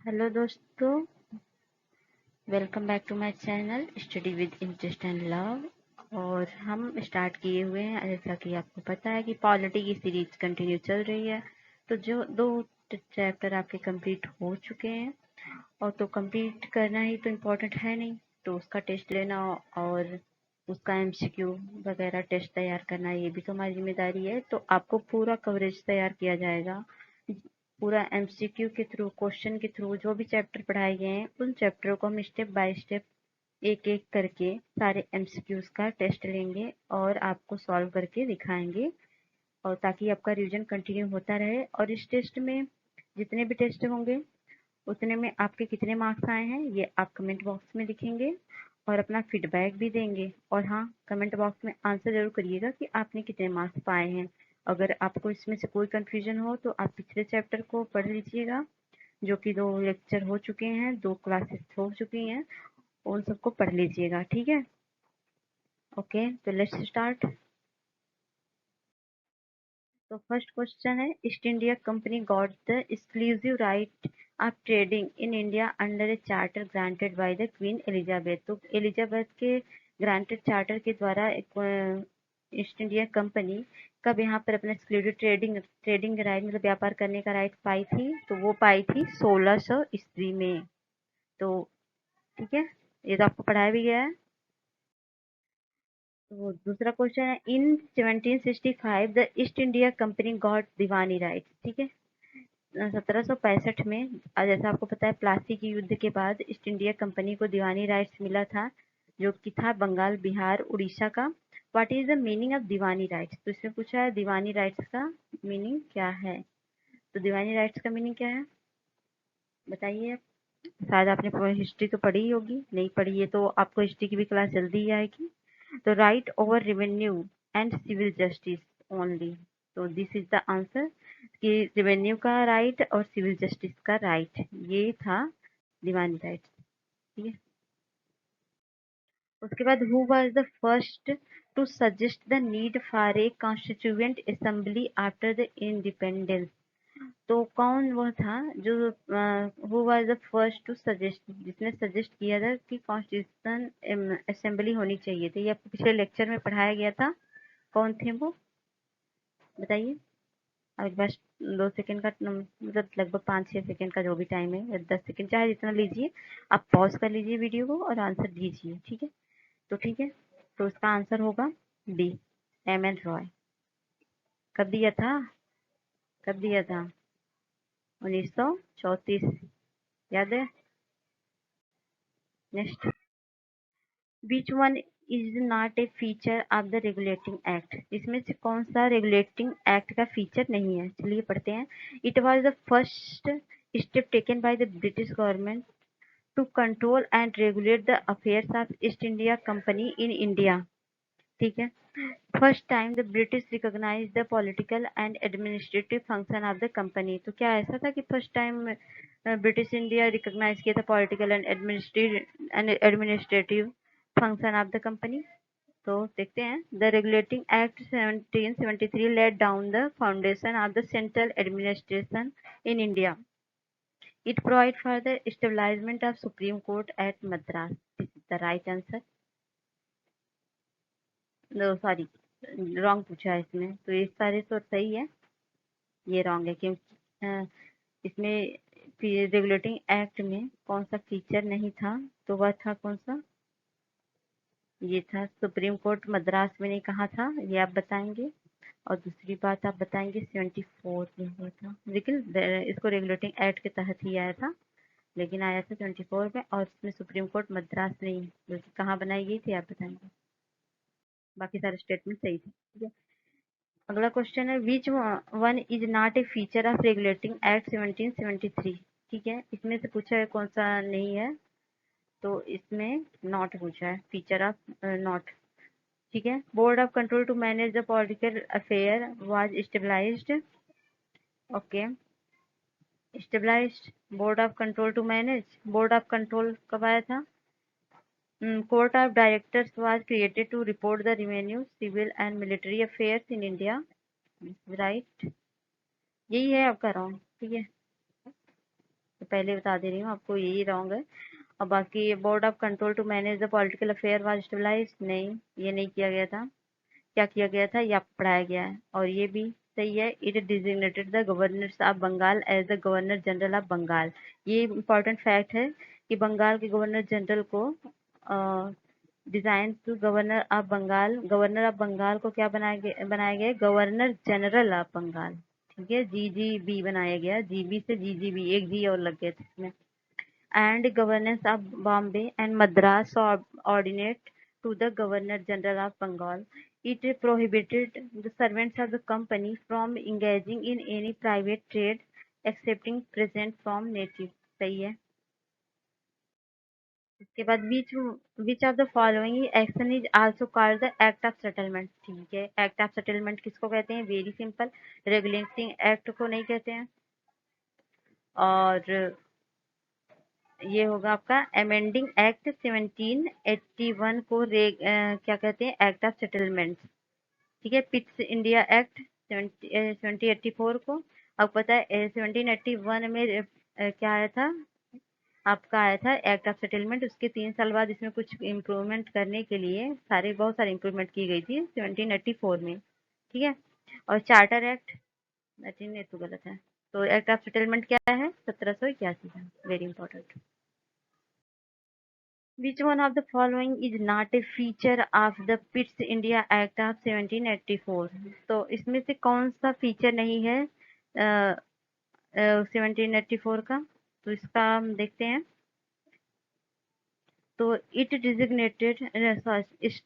Hello दोस्तों, welcome back to my channel study with interest and love. और हम start किए हुए हैं, जैसा कि आपको पता है कि पॉलिटी की सीरीज कंटिन्यू चल रही है। तो जो दो चैप्टर आपके कंप्लीट हो चुके हैं, और तो कंप्लीट करना ही तो इम्पोर्टेंट है नहीं, तो उसका टेस्ट लेना और उसका एमसीक्यू वगैरह टेस्ट तैयार करना ये भी तो हमारी जिम्मेदारी है। तो आपको पूरा कवरेज तैयार किया जाएगा, पूरा एमसीक्यू के थ्रू, क्वेश्चन के थ्रू। जो भी चैप्टर पढ़ाए गए हैं उन चैप्टरों को हम स्टेप बाय स्टेप एक एक करके सारे एमसीक्यूज का टेस्ट लेंगे और आपको सॉल्व करके दिखाएंगे, और ताकि आपका रिवीजन कंटिन्यू होता रहे। और इस टेस्ट में जितने भी टेस्ट होंगे उतने में आपके कितने मार्क्स आए हैं ये आप कमेंट बॉक्स में लिखेंगे और अपना फीडबैक भी देंगे। और हाँ, कमेंट बॉक्स में आंसर जरूर करिएगा कि आपने कितने मार्क्स पाए हैं। अगर आपको इसमें से कोई कंफ्यूजन हो तो आप पिछले चैप्टर को पढ़ लीजिएगा, जो कि 2 लेक्चर हो चुके हैं, 2 क्लासेस हो चुकी हैं, उन सबको पढ़ लीजिएगा। ठीक है, ओके, तो लेट्स स्टार्ट। तो फर्स्ट क्वेश्चन है, east India company got the exclusive right of trading in India under A charter granted by the queen Elizabeth. तो एलिजाबेथ के ग्रांटेड चार्टर के द्वारा ईस्ट इंडिया कंपनी कब यहाँ पर अपना एक्सक्लूसिव ट्रेडिंग ट्रेडिंग राइट मतलब व्यापार करने का राइट पाई थी? तो वो पाई थी 1600 ईस्वी में। तो ठीक है, ये तो आपको पढ़ाया भी गया है। तो दूसरा क्वेश्चन है, इन 1765 the east India company got Deewani right. ठीक है, 1765 में, जैसा आपको पता है, प्लासी के युद्ध के बाद ईस्ट इंडिया कंपनी को दीवानी राइट्स मिला था, जो कि था बंगाल, बिहार, उड़ीसा का। What is the meaning of Deewani rights? तो इसमें पूछा है दीवानी राइट्स का मीनिंग क्या है। तो दीवानी राइट्स का मीनिंग क्या है बताइए आप। शायद आपने हिस्ट्री तो पढ़ी ही होगी, नहीं पढ़ी है तो आपको हिस्ट्री की भी क्लास जल्दी ही आएगी। तो right over revenue and civil justice only. तो दिस इज द आंसर कि रेवेन्यू का राइट और सिविल जस्टिस का राइट, ये था दीवानी राइट। ठीक है, उसके बाद who was the first to suggest the need for a constituent assembly after the independence. तो कौन वो था जो who was the first to suggest, जिसने सजेस्ट किया था कि कॉन्स्टिट्यूशन असेंबली होनी चाहिए थी? ये आपको पिछले लेक्चर में पढ़ाया गया था। कौन थे वो बताइए। अब बस 2 सेकंड का मतलब लगभग 5-6 सेकंड का जो भी टाइम है, या 10 सेकंड, चाहे जितना लीजिए, आप पॉज कर लीजिए वीडियो को और आंसर दीजिए। ठीक है, तो ठीक है, तो उसका आंसर होगा बी, एम एन रॉय। कब दिया था? कब दिया था? 1934, याद है? Next, which one is not a feature of the regulating act? इसमें से कौन सा रेगुलेटिंग एक्ट का फीचर नहीं है? चलिए पढ़ते हैं। It was the first step taken by the British government to control and regulate the affairs of East India Company in India. ठीक है, first time the British recognise the political and administrative function of the company. तो क्या ऐसा था कि first time British India recognise किया था political and administrative function of the company? तो देखते हैं, the regulating act 1773 let down the foundation of the central administration in India. It provide for the establishment of supreme court at Madras. This is the right answer. No sorry, wrong पूछा है इसमें, तो ये सारे तो सही है, ये रॉन्ग है क्योंकि इसमें रेगुलेटिंग एक्ट में कौन सा फीचर नहीं था? तो वह था कौन सा? ये था सुप्रीम कोर्ट मद्रास में नहीं कहा था, ये आप बताएंगे। और दूसरी बात आप बताएंगे 74 में हुआ था, लेकिन इसको रेगुलेटिंग एक्ट के तहत ही आया था, लेकिन आया था 74 में, और इसमें सुप्रीम कोर्ट मद्रास नहीं, बल्कि कहाँ बनाई गई थी आप बताएंगे। बाकी सारे स्टेटमेंट सही थे। ठीक है, अगला क्वेश्चन है, which one is not a feature of regulating act 1773? ठीक है, इसमें से पूछा है कौन सा नहीं है? तो इसमें नॉट पूछा है, फीचर ऑफ नॉट। ठीक है, board of control to manage the political affair was stabilised. Okay, stabilised board of control to manage, board of control कब आया था? Court of directors was created to report the revenue, civil and military affairs in India. Right, यही है आपका wrong. ठीक है, पहले बता दे रही हूँ आपको, यही रॉन्ग है। और बाकी board of control to manage the political affair was stabilise, नहीं ये नहीं किया गया था। क्या किया गया था, ये आपको पढ़ाया गया है और ये भी सही है। It designated the governors of Bengal as the governor general of Bengal. ये इंपॉर्टेंट फैक्ट है कि बंगाल के गवर्नर जनरल को design to governor of Bengal, governor of Bengal को क्या बनाया गया, गवर्नर जनरल ऑफ बंगाल। ठीक है, GGB बनाया गया, GB से GGB, एक जी और लग गया था इसमें। and governance of Bombay and Madras subordinate to the Governor General of Bengal. It prohibited the servants of the company from engaging in any private trade excepting present from native. सही है। इसके बाद which of the following action is also called the act of settlement। ठीक है, act of settlement किसको कहते हैं, very simple, regulating act को नहीं कहते हैं। और ये होगा आपका अमेंडिंग एक्ट 1781 को क्या कहते हैं, एक्ट ऑफ सेटलमेंट। ठीक है, पिट्स इंडिया एक्ट 1784 को। अब पता है 1781 में क्या आया था, आपका आया था एक्ट ऑफ सेटलमेंट। उसके 3 साल बाद इसमें कुछ इम्प्रूवमेंट करने के लिए बहुत सारी इम्प्रूवमेंट की गई थी 1784 में। ठीक है, और चार्टर एक्ट 19 तो गलत है। तो एक्ट ऑफ सेटलमेंट क्या है, 1781 का, very important. Which one of the following is not a feature of the Pitt India Act of 1784? तो इसमें से कौन सा फीचर नहीं है 1784 का, तो इसका हम देखते हैं। तो it designated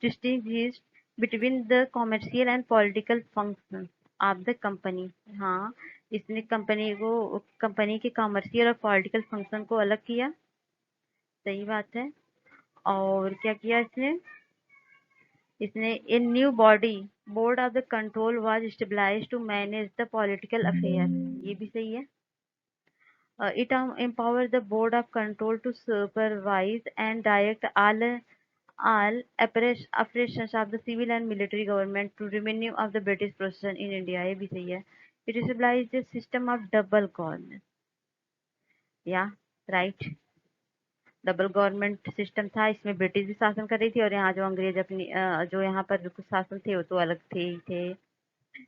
distinguished between the commercial and political functions of the company। हाँ, इसने कंपनी के कॉमर्शियल और पॉलिटिकल फंक्शन को अलग किया, सही बात है। और क्या किया इसने a new body, board of the control was stabilised to manage the political affair, ये भी सही है। It empower the board of control to supervise and direct all operations of the civil and military government to revenue of the British possession in India, ये भी सही है। It established a system of double government, yeah, right। Double government system था, इसमें British भी शासन कर रही थी और यहाँ जो अंग्रेज अपनी जो यहाँ पर कुछ शासन थे वो तो अलग थे ही थे।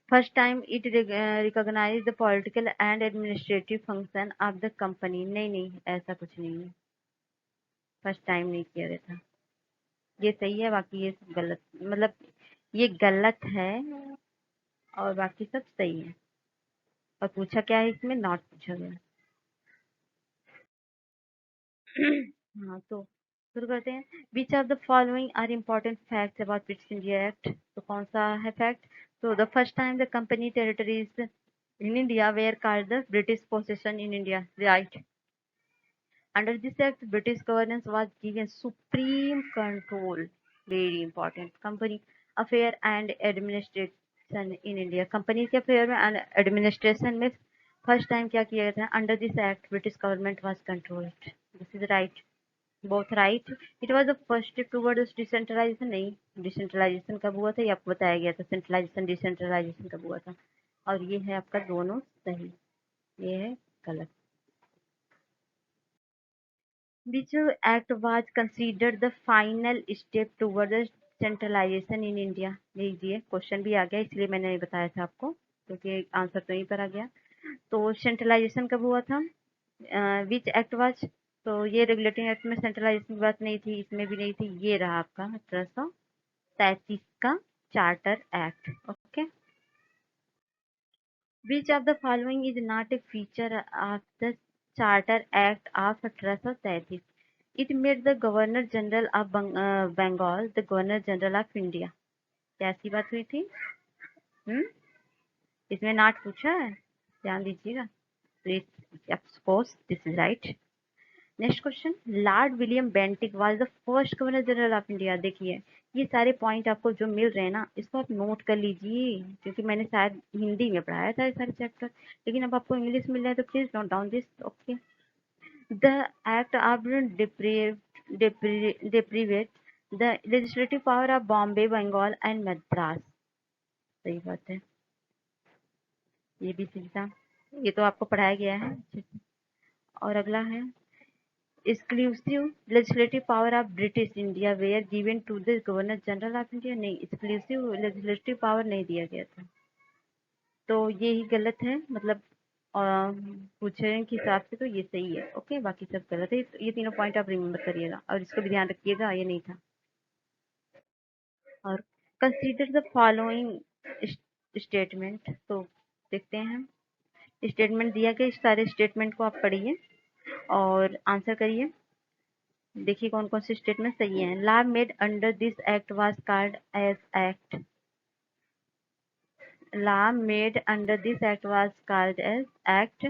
First time it recognise the political and administrative function of the company, नहीं नहीं ऐसा कुछ नहीं है, फर्स्ट टाइम नहीं किया गया था। ये सही है, बाकी ये सब गलत, मतलब ये गलत है और बाकी सब सही है। और पूछा क्या है इसमें, नॉट पूछा गया। हाँ, तो शुरू करते हैं। Which of the following are important facts about British India act, तो कौन सा है फैक्ट। तो the first time the company territories in India were called the British possession in India, right? Under this act, British governance was given supreme control, very important, company affair and administration in India। Company के affair में and administration में first time क्या किया गया था, under this act British government was controlled, this is right, both right. It was the first step towards decentralisation, नहीं, decentralisation कब हुआ था ये आपको बताया गया था, सेंट्रलाइजेशन डिसेंट्रलाइजेशन कब हुआ था। और ये है आपका दोनों सही, ये है गलत। Which act was considered the final step toward the centralization in India? लीजिए, क्वेश्चन भी आ गया इसलिए मैंने नहीं बताया था आपको, क्योंकि आंसर तो यहीं पर आ गया। तो सेंट्रलाइजेशन कब हुआ था, विच एक्ट वाज, तो ये रेगुलेटिंग एक्ट में सेंट्रलाइजेशन की बात नहीं थी, इसमें भी नहीं थी, ये रहा आपका 1733 का charter act, okay. Which of the following is not a feature of the charter act of 1833? It made the governor general of Bengal the governor general of India, क्या ऐसी बात हुई थी। इसमें नॉट पूछा है, ध्यान दीजिएगा। तो suppose this is right. Next question, Lord William Bentinck was the first governor general of India. देखिए, ये सारे पॉइंट आपको जो मिल रहे हैं ना, इसको आप नोट कर लीजिए, क्योंकि मैंने शायद हिंदी में पढ़ाया था ये सारे चैप्टर, लेकिन अब आपको इंग्लिश मिल रहा है, तो please note down this, okay. The act of deprivate the legislative power of Bombay, Bengal and Madras, सही बात है, ये भी सही था, ये तो आपको पढ़ाया गया है। और अगला है exclusive legislative power of British India were given to the governor general of India. नहीं, एक्सक्लूसिव लेजिस्लेटिव पावर नहीं दिया गया था, तो ये ही गलत है, मतलब पूछने के हिसाब से तो ये सही है। ओके, बाकी सब गलत है। ये तीनों पॉइंट आप रिमेम्बर करिएगा और इसको भी ध्यान रखिएगा, ये नहीं था। और कंसीडर द फॉलोइंग स्टेटमेंट, तो देखते हैं स्टेटमेंट दिया गया, इस सारे स्टेटमेंट को आप पढ़िए और आंसर करिए। देखिए कौन कौन से स्टेटमेंट सही है। Law made under this act was called as act. Law made under this act was called as Act.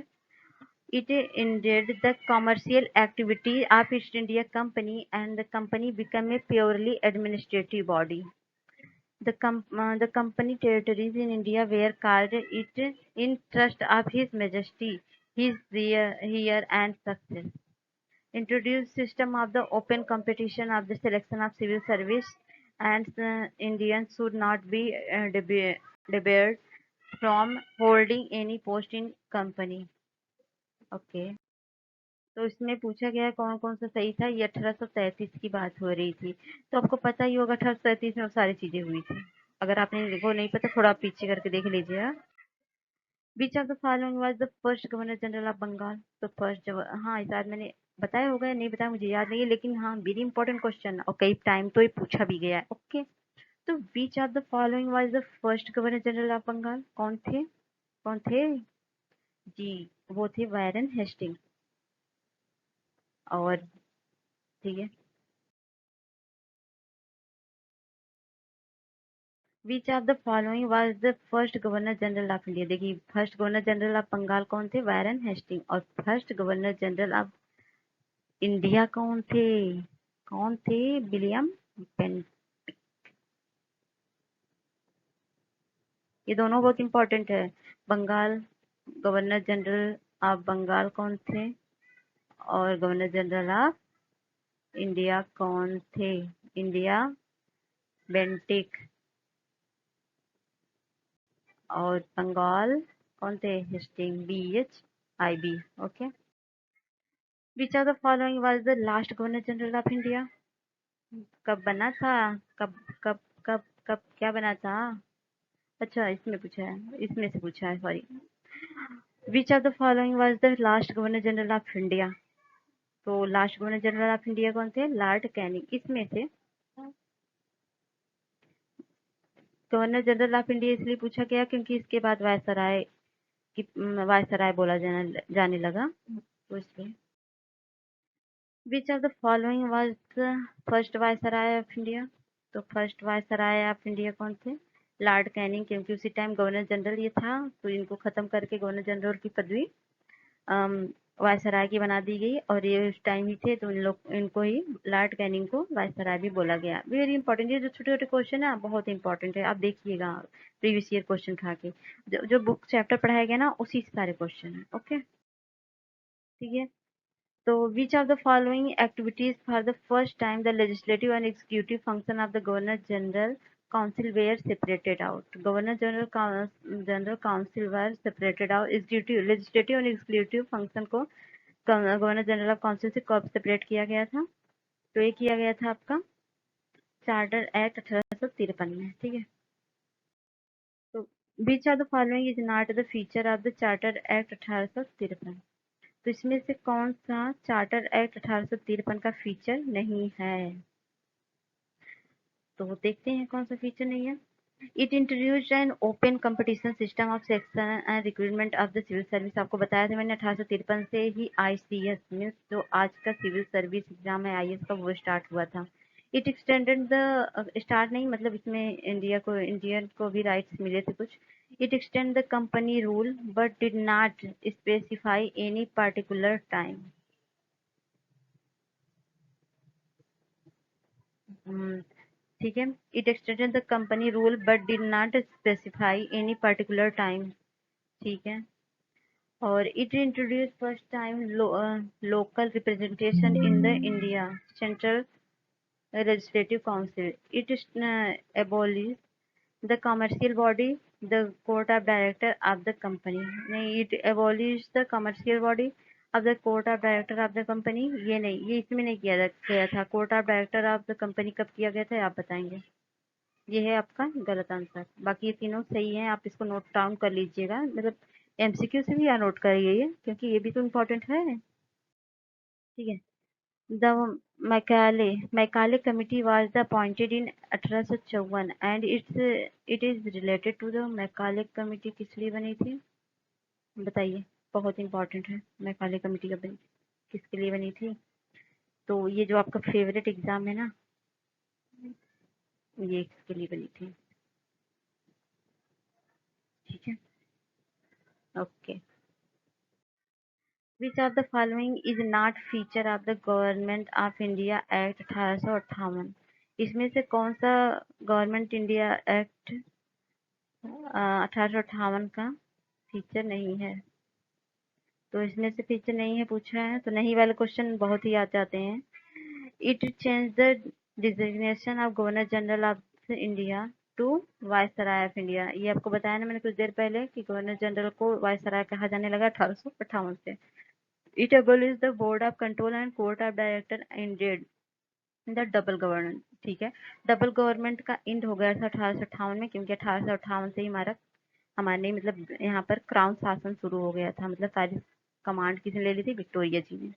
It ended the commercial activity of East India Company and the company became a purely administrative body. The company territories in India were called it in trust of His Majesty, his here and success. Introduced system of the open competition of the selection of civil service, and Indians should not be debarred from holding any post in company. Okay, तो इसमें पूछा गया कौन कौन सा सही था। ये 1833 की बात हो रही थी, तो आपको पता ही होगा 1833 में सारी चीजें हुई थी। अगर आपने वो नहीं पता, थोड़ा पीछे करके देख लीजिए। Which of the following was the first governor general of Bengal. तो फर्स्ट, हाँ शायद मैंने बताया होगा या नहीं बताया मुझे याद नहीं है, लेकिन हाँ वेरी इंपॉर्टेंट क्वेश्चन और कई टाइम तो ये पूछा भी गया है। ओके, तो which of the following was the first governor general of Bengal. कौन थे, कौन थे जी, वो थे वायरन हेस्टिंग। और ठीक है, which of the following was the first governor general of India. देखिए first governor general of Bengal कौन थे, वायरन हेस्टिंग। और first governor general of India कौन थे, कौन थे, विलियम पेन। ये दोनों बहुत इंपॉर्टेंट है। Bengal, governor general of Bengal कौन थे और गवर्नर जनरल ऑफ इंडिया कौन थे, इंडिया बेंटिक। और बंगाल कौन थे, Hasting, BHIB। Okay, which of the following was the last governor general of India. कब बना था, कब कब कब कब क्या बना था। अच्छा इसमें पूछा है, इसमें से पूछा है, sorry. Which of the following was the last governor general of India. तो last governor general of India कौन थे, लॉर्ड कैनिंग। इसमें से गवर्नर जनरल ऑफ इंडिया इसलिए पूछा गया क्योंकि इसके बाद वायसराय की वायसराय बोला जाने लगा, तो इसलिए। विच of the following was the first viceroy of India. तो फर्स्ट वायसराय ऑफ इंडिया कौन थे, लॉर्ड कैनिंग, क्योंकि उसी टाइम गवर्नर जनरल ये था, तो इनको खत्म करके गवर्नर जनरल की पदवी वायसराय की बना दी गई, और ये उस टाइम ही थे, तो इनको ही लॉर्ड कैनिंग को वायसराय भी बोला गया। वेरी इंपॉर्टेंट, ये जो छोटे छोटे क्वेश्चन है बहुत इंपॉर्टेंट है, आप देखिएगा प्रीवियस ईयर क्वेश्चन खा के, जो बुक चैप्टर पढ़ाया गया ना उसी से सारे क्वेश्चन है। ओके, ठीक है। तो which of the following activities for the first time the legislative and executive function of the governor general council were separated out। governor general council were separated out। executive legislative और executive function को governor general of council से कब separate किया गया था, तो ये किया गया था आपका चार्टर एक्ट 1853 में। ठीक है, तो which of the following is not the feature of the charter act 1853। तो इसमें से कौन सा चार्टर एक्ट 1853 का फीचर नहीं है, तो देखते हैं कौन सा फीचर नहीं है। It introduced an open competition system of selection and recruitment of the civil service. आपको बताया था मैंने 1853 से ही ICS मीन्स जो आज का सिविल सर्विस एग्जाम है IAS का, वो स्टार्ट हुआ था। इट एक्सटेंडेड द स्टार्ट नहीं, मतलब इसमें इंडियन को भी राइट्स मिले थे कुछ। It extend the company rule but did not specify any particular time. ठीक है, it extended the company rule but did not specify any particular time. ठीक है, और it introduce first time local representation in the India central legislative council। It abolished the commercial body, the court of director of the company। नहीं, it abolished the commercial body of the court of director of the company, ये नहीं, ये इसमें नहीं किया गया था। Court of director of the company कब किया गया था आप बताएंगे। ये है आपका गलत आंसर। बाकी ये तीनों सही हैं, आप इसको नोट डाउन कर लीजिएगा, मतलब एमसीक्यू से भी यहाँ नोट करिए ये, क्योंकि ये भी तो इम्पोर्टेंट है। ठीक है। The Macaulay committee was the appointed in 1854 and it is related to the Macaulay committee किस लिए बनी थी बताइए, बहुत इंपॉर्टेंट है। मैकाले कमेटी का किसके लिए बनी थी? तो ये जो आपका फेवरेट एग्जाम है ना, ये किसके लिए बनी थी? ठीक है, okay. Which of the following is not feature of the government of India act 1858? इसमें से कौन सा गवर्नमेंट इंडिया एक्ट 1858 का फीचर नहीं है? तो इसमें से फीचर नहीं है पूछा है, तो नहीं वाले क्वेश्चन बहुत ही आ जाते हैं। It changed the designation of Governor General of India to viceroy of India. ये आपको बताया ना मैंने कुछ देर पहले कि गवर्नर जनरल को वायसराय कहा जाने लगा 1858 से। It abolished the board of control and court of director ended the double government. ठीक है, डबल गवर्नमेंट का इंड हो गया था 1858 में, क्योंकि 1858 से ही हमारे मतलब यहाँ पर क्राउन शासन शुरू हो गया था, मतलब सारी कमांड किसने ले ली थी? विक्टोरिया जी ने।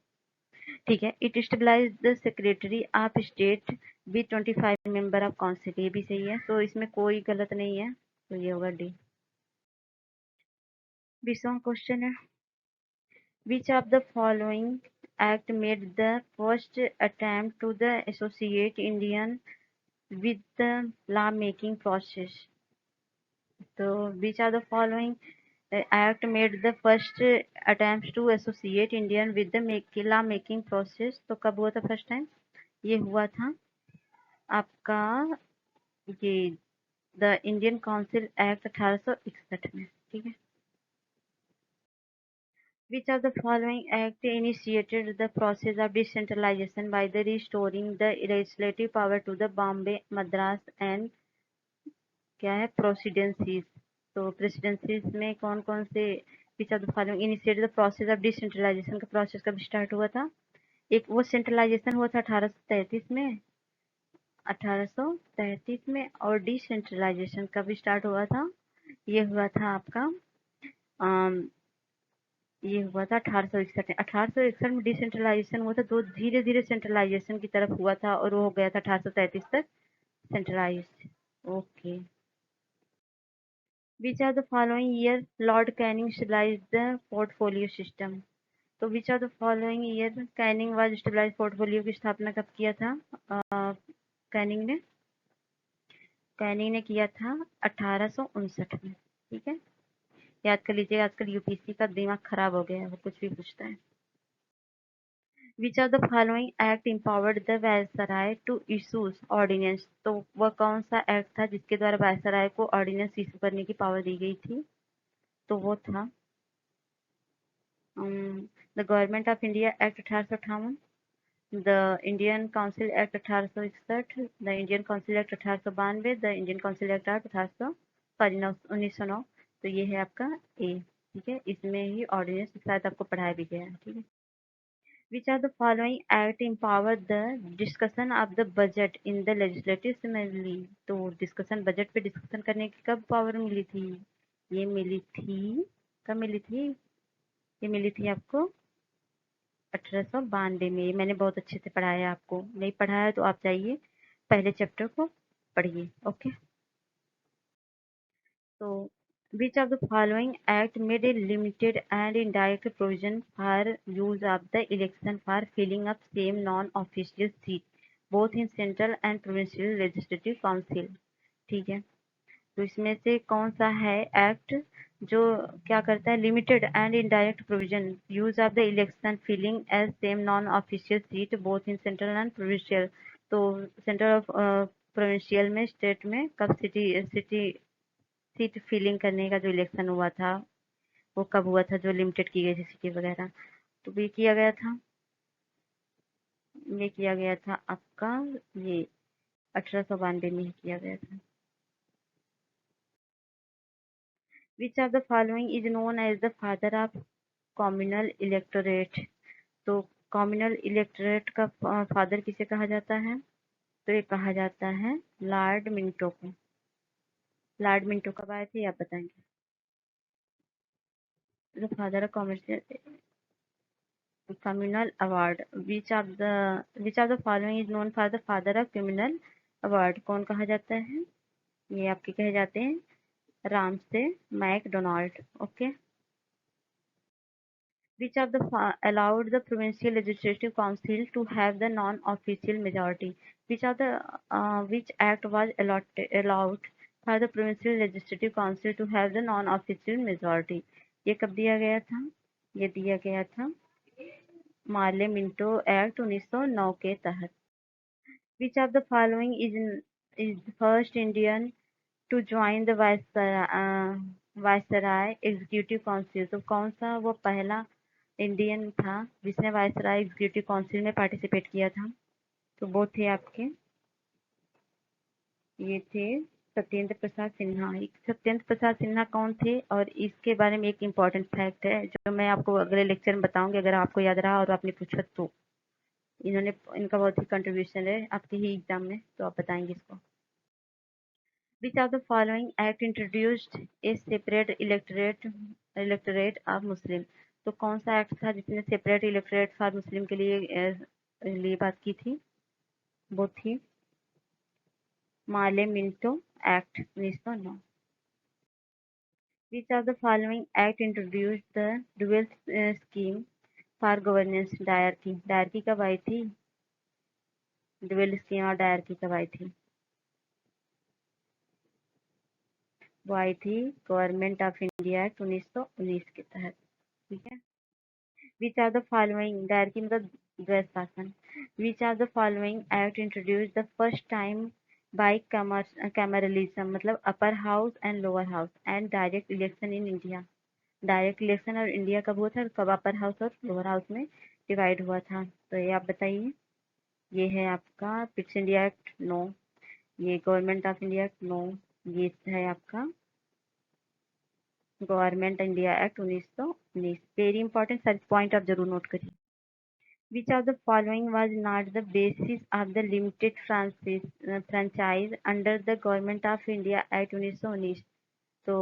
ठीक है। It stabilise the secretary of state with 25 member of council, ये भी सही है, तो इसमें कोई गलत नहीं है, तो ये होगा डी। 20वां क्वेश्चन है, which of the following act made the first attempt to the associate Indian with the law making process? तो which of the following act made the first attempts to associate Indian with the law making process? तो कब हुआ था first time? ये हुआ था आपका ये द इंडियन काउंसिल एक्ट 1861 में। ठीक है। Which of the following act initiated the process of decentralization by the restoring the legislative power to the Bombay, Madras and क्या है प्रेसिडेंसीज? तो प्रेसिडेंसीज में कौन कौन से which of the following initiated the process of decentralisation का process कब start हुआ था? एक वो सेंट्रलाइजेशन हुआ था 1833 में, 1833 में, और डिसेंट्रलाइजेशन कब स्टार्ट हुआ था? ये हुआ था आपका ये हुआ था 1861 में। 1861 में डिसेंट्रलाइजेशन हुआ था, तो धीरे धीरे सेंट्रलाइजेशन की तरफ हुआ था, और वो हो गया था 1833 तक centralise. Okay. Which are the following year Lord Canning stabilise the portfolio system? तो which are the following year Canning was stabilise portfolio की स्थापना कब किया था? कैनिंग ने किया था 1859 में। ठीक है, याद कर लीजिएगा, आजकल यूपीएससी का दिमाग खराब हो गया है, वो कुछ भी पूछता है। Which are the following act empowered the viceroy to issues ordinance? तो वह कौन सा एक्ट था जिसके द्वारा वायसराय को ऑर्डिनेंस इशू करने की पावर दी गई थी? तो वो था the government of India act 1858, the Indian council act 1861, the Indian council act 1892, the Indian council act 1909। तो ये है आपका ए। ठीक है, इसमें ही ऑर्डिनेंस शायद आपको पढ़ाया भी गया है। ठीक है। Which of the following act empower the discussion of the budget in the legislative assembly? तो डिस्कशन बजट पे डिस्कशन करने की कब पावर मिली थी? ये मिली थी, कब मिली थी? ये मिली थी आपको 1892 में। ये मैंने बहुत अच्छे से पढ़ाया, आपको नहीं पढ़ाया तो आप जाइए पहले चैप्टर को पढ़िए। Okay. So, which of the following act made a limited and indirect provision for use of the election for filling up same non-official seat both in central and provincial legislative council? ठीक है, तो इसमें से कौन सा है act जो क्या करता है? Limited and indirect provision use of the election filling as same non official seat both in central and provincial. तो सेंट्रल और प्रोविंशियल में, स्टेट में कब सिटी सीट फिलिंग करने का जो इलेक्शन हुआ था वो कब हुआ था, जो लिमिटेड की गई थी सिटी वगैरह? तो ये किया गया था, ये किया गया था आपका ये 1892 में ही किया गया था। Which of the following is known as the father of communal electorate. तो कॉम्युनल इलेक्टोरेट का फादर किसे कहा जाता है? तो ये कहा जाता है लॉर्ड मिंटो को। लॉर्ड मिंटो कब आए थे आप बताएंगे? The father of communal award, which of the following is known for the father of communal award? कौन कहा जाता है? ये आपके कहे जाते हैं Ramsay McDonald. Okay. Which of the allowed the provincial legislative council to have the non-official majority? Which act was allowed for the provincial legislative council to have the non-official majority? ये कब दिया गया था? ये दिया गया था मार्ले मिंटो एक्ट 1909 के तहत। Which of the following is the first Indian to join the Viceroy Executive Council? तो कौन सा वो पहला इंडियन था जिसने वायसराय एग्जीक्यूटिव काउंसिल में पार्टिसिपेट किया था? तो वो थे आपके, ये थे सत्येंद्र प्रसाद सिन्हा। सत्येंद्र प्रसाद सिन्हा कौन थे? और इसके बारे में एक इम्पॉर्टेंट फैक्ट है जो मैं आपको अगले लेक्चर में बताऊंगी, अगर आपको याद रहा और आपने पूछा तो। इनका बहुत ही कंट्रीब्यूशन है आपके ही एग्जाम में, तो आप बताएंगे इसको। Which of the following act introduced a separate electorate of Muslim? तो कौन सा एक्ट था जिसने सेपरेट इलेक्टोरेट फॉर मुस्लिम के लिए बात की थी? वो थी Morley Minto act 1909। Which of the following act introduced the dual scheme for governance? Dyarchy. Dyarchy कब आई थी? डुअल स्कीम और डायरकी कब आई थी? वो आई थी गवर्नमेंट ऑफ इंडिया एक्ट 1919 के तहत। ठीक है। Which of the following, dyarchy मतलब द्वैध शासन। Which of the following act introduced the first time bicameralism मतलब upper house and lower house and direct election in India? Direct election और India कब हुआ था, कब अपर हाउस और लोअर हाउस में डिवाइड हुआ था? तो ये आप बताइए। ये है आपका पिट्स इंडिया एक्ट 9, ये गवर्नमेंट ऑफ इंडिया एक्ट 9, ये है आपका government India act 1919। Very important, सारे पॉइंट आप जरूर नोट करिए। Which of the following was not the basis of the limited franchise under the Government of India Act 1919? तो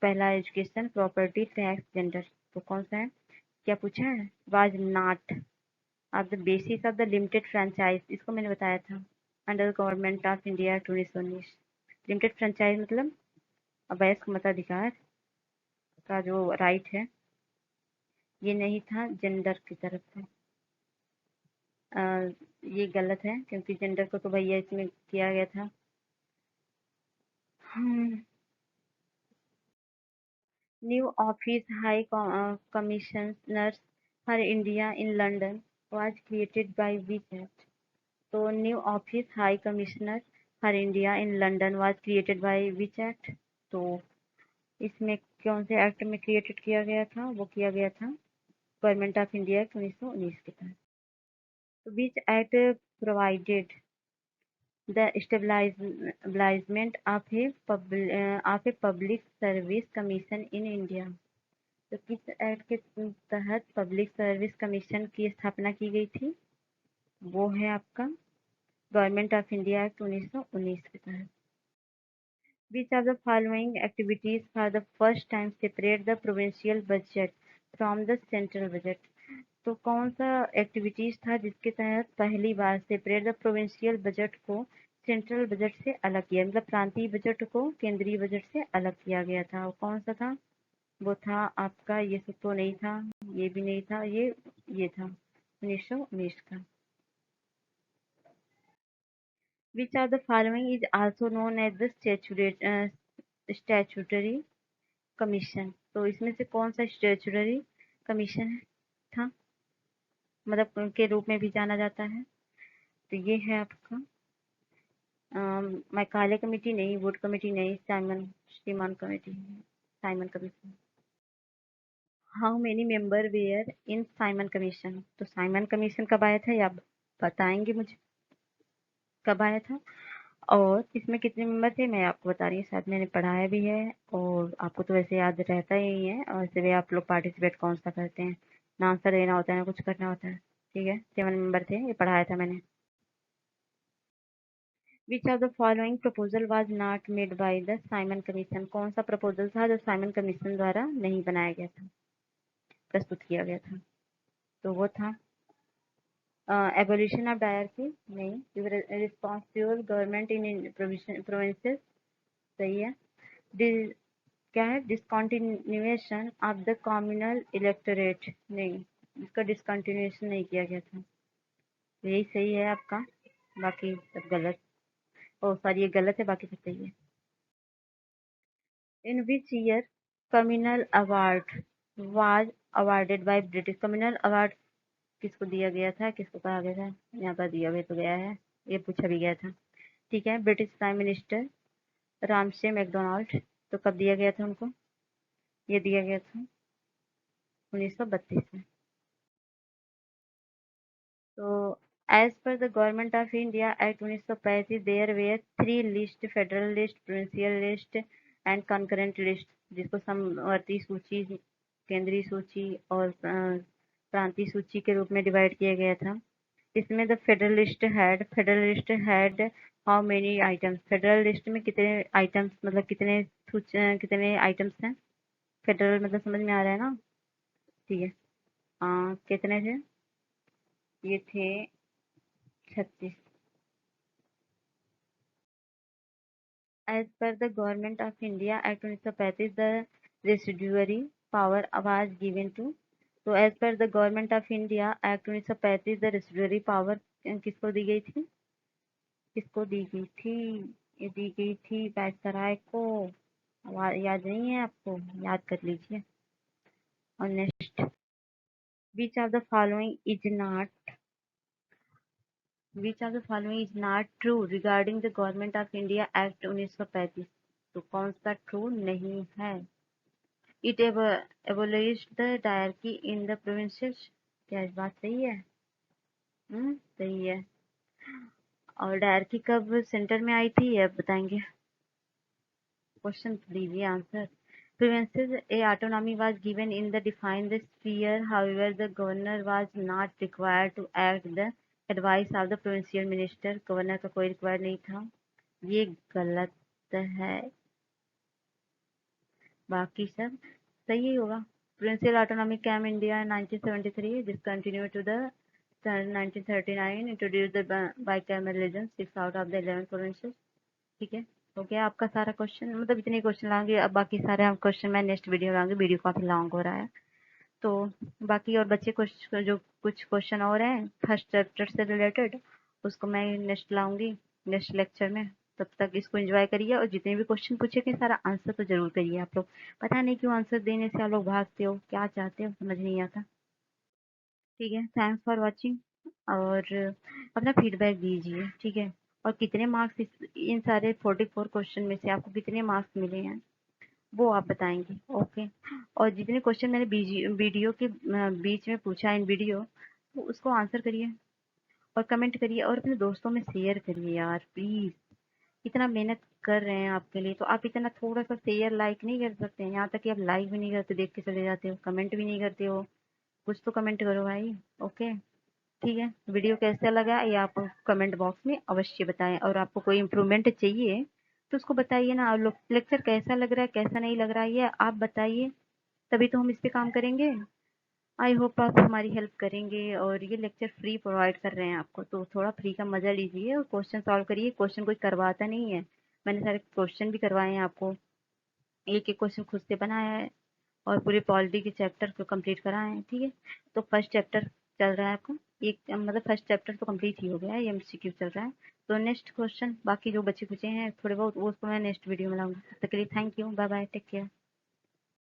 पहला एजुकेशन, प्रॉपर्टी, टैक्स, जेंडर। तो कौन सा है? क्या पूछा है? was not of the basis of the limited franchise, इसको मैंने बताया था under government of India act 1919। Limited franchise मतलब अवैध मताधिकार का जो राइट है, ये नहीं था, जेंडर की तरफ था। ये गलत है क्योंकि जेंडर को तो भैया इसमें किया गया था। New office high commissioner for India in London was created by which act? तो new office high commissioner for India in London was created by which act? तो इसमें कौन से एक्ट में क्रिएटेड किया गया था? वो किया गया था गवर्नमेंट ऑफ इंडिया एक्ट 1919 के तहत। Which act provided the establishment of a public service commission in India? तो किस एक्ट के तहत पब्लिक सर्विस कमीशन की स्थापना की गई थी? वो है आपका गवर्नमेंट ऑफ इंडिया एक्ट 1919 के तहत। Which of the following activities for the first time separate the provincial budget from the central budget? तो कौन सा एक्टिविटीज था जिसके तहत पहली बार सेपरेट द प्रोविंशियल बजट को सेंट्रल बजट से अलग किया, मतलब प्रांतीय बजट को केंद्रीय बजट से अलग किया गया था? वो कौन सा था? वो था आपका, ये सब तो नहीं था, ये भी नहीं था, ये था 1919 का। Which of the following is also known as the statutory commission? तो इसमें से कौन सा स्टैचुटरी कमीशन था, मतलब के रूप में भी जाना जाता है? तो ये है आपका मैकाले कमेटी नहीं, वुड कमेटी नहीं, Simon committee, Simon commission. How many member were in Simon commission? तो साइमन कमीशन कब आया था, ये आप बताएंगे मुझे कब आया था? और इसमें कितने मेंबर थे मैं आपको बता रही हूँ, शायद मैंने पढ़ाया भी है और आपको तो वैसे याद रहता ही है। और वैसे भी आप लोग पार्टिसिपेट कौन सा करते हैं, ना आंसर देना होता है ना कुछ करना होता है। ठीक है, 7 मेंबर थे, ये पढ़ाया था मैंने। विच of the following proposal was not made by the Simon commission, कौन सा प्रपोजल था जो साइमन कमीशन द्वारा नहीं बनाया गया था, प्रस्तुत किया गया था? तो वो था एबोलिशन ऑफ डायरकी, नहीं। रिस्पॉन्सिबल गवर्नमेंट इन प्रोविंसेस, सही है। Dis- क्या है? Discontinuation of the communal electorate, नहीं, इसका डिसकंटिन्यूएशन नहीं किया गया था। तो यही सही है आपका, बाकी सब गलत। ओ सॉरी, ये गलत है, बाकी सब सही है। In which year communal award was awarded by British, communal award किसको दिया गया था, किसको कहा गया था? यहाँ पर दिया भी तो गया है, ये पूछा भी गया था। ठीक है, British prime minister Ramsay McDonald, तो कब दिया गया था उनको? ये दिया गया था 1932 में। तो as per the government of India act 1935 there were 3 list, federal list, provincial list and concurrent list, जिसको समवर्ती सूची, केंद्रीय सूची और प्रांतीय सूची के रूप में डिवाइड किया गया था। इसमें the federalist had how many items, federal list में कितने आइटम्स, मतलब कितने आइटम्स हैं? फेडरल मतलब समझ में आ रहा है ना? ठीक है, कितने थे? ये थे 36। As per the government of India act 1935 the residuary power was given to, तो as per the government of India act 1935 the residuary power किसको दी गई थी? किसको दी गई थी? ये दी गई थी वायसराय को। याद नहीं है आपको? याद कर लीजिए। और next, which of the following is not, which of the following is not true regarding the government of India act 1935, तो कौन सा ट्रू नहीं है? It एबोलिश्ड the dyarchy in the provinces, क्या इस बात सही है? सही है। और डायरकी कब सेंटर में आई थी, ये आप बताएंगे? क्वेश्चन दीजिए answer. Provinces a autonomy was given in the defined sphere, however the governor was not required to act the advice of the provincial minister, governor का कोई रिक्वायर्ड नहीं था, ये गलत है, बाकी सब सही ही होगा। Provincial autonomy came India 1973 discontinued to the 1939 introduced the bicameralism 6 out of the 11 provinces। ठीक है, हो गया आपका सारा क्वेश्चन, मतलब इतने क्वेश्चन लाऊंगी, अब बाकी सारे हम क्वेश्चन मैं नेक्स्ट वीडियो लाऊंगी, वीडियो काफी लॉन्ग हो रहा है। तो बाकी और बच्चे कुछ जो कुछ क्वेश्चन और हैं फर्स्ट चैप्टर से रिलेटेड, उसको मैं नेक्स्ट लाऊंगी, नेक्स्ट लेक्चर में। तब तक इसको एंजॉय करिए और जितने भी क्वेश्चन पूछे गए सारा आंसर तो जरूर करिए आप लोग। पता नहीं क्यों आंसर देने से आप लोग भागते हो, क्या चाहते हो समझ नहीं आता। ठीक है, थैंक्स फॉर वॉचिंग। और अपना फीडबैक दीजिए, ठीक है। और कितने मार्क्स इन सारे 44 क्वेश्चन में से आपको कितने मार्क्स मिले हैं वो आप बताएंगे, ओके। और जितने क्वेश्चन मैंने वीडियो के बीच में पूछा इन वीडियो, तो उसको आंसर करिए और कमेंट करिए और अपने दोस्तों में शेयर करिए यार प्लीज। इतना मेहनत कर रहे हैं आपके लिए, तो आप इतना थोड़ा सा शेयर लाइक नहीं कर सकते हैं? यहाँ तक कि आप लाइक भी नहीं करते, देख के चले जाते हो, कमेंट भी नहीं करते हो। कुछ तो कमेंट करो भाई, ओके। ठीक है, वीडियो कैसा लगा ये आप कमेंट बॉक्स में अवश्य बताएं। और आपको कोई इम्प्रूवमेंट चाहिए तो उसको बताइए ना। और लेक्चर कैसा लग रहा है कैसा नहीं लग रहा है ये आप बताइए, तभी तो हम इस पे काम करेंगे। आई होप आप हमारी हेल्प करेंगे। और ये लेक्चर फ्री प्रोवाइड कर रहे हैं आपको, तो थोड़ा फ्री का मजा लीजिए और क्वेश्चन सॉल्व करिए। क्वेश्चन कोई करवाता नहीं है, मैंने सारे क्वेश्चन भी करवाए हैं आपको, एक एक क्वेश्चन खुद से बनाया है और पूरे पॉलिटी के चैप्टर को कंप्लीट कराए हैं। ठीक है, तो फर्स्ट चैप्टर चल रहा है आपका, एक मतलब फर्स्ट चैप्टर तो कंप्लीट ही हो गया है, ये एमसीक्यू चल रहा है। तो नेक्स्ट क्वेश्चन बाकी जो बचे कुचे हैं थोड़े बहुत, वो उसको मैं नेक्स्ट वीडियो में लाऊंगी। तब तक के लिए thank you, bye bye, take care.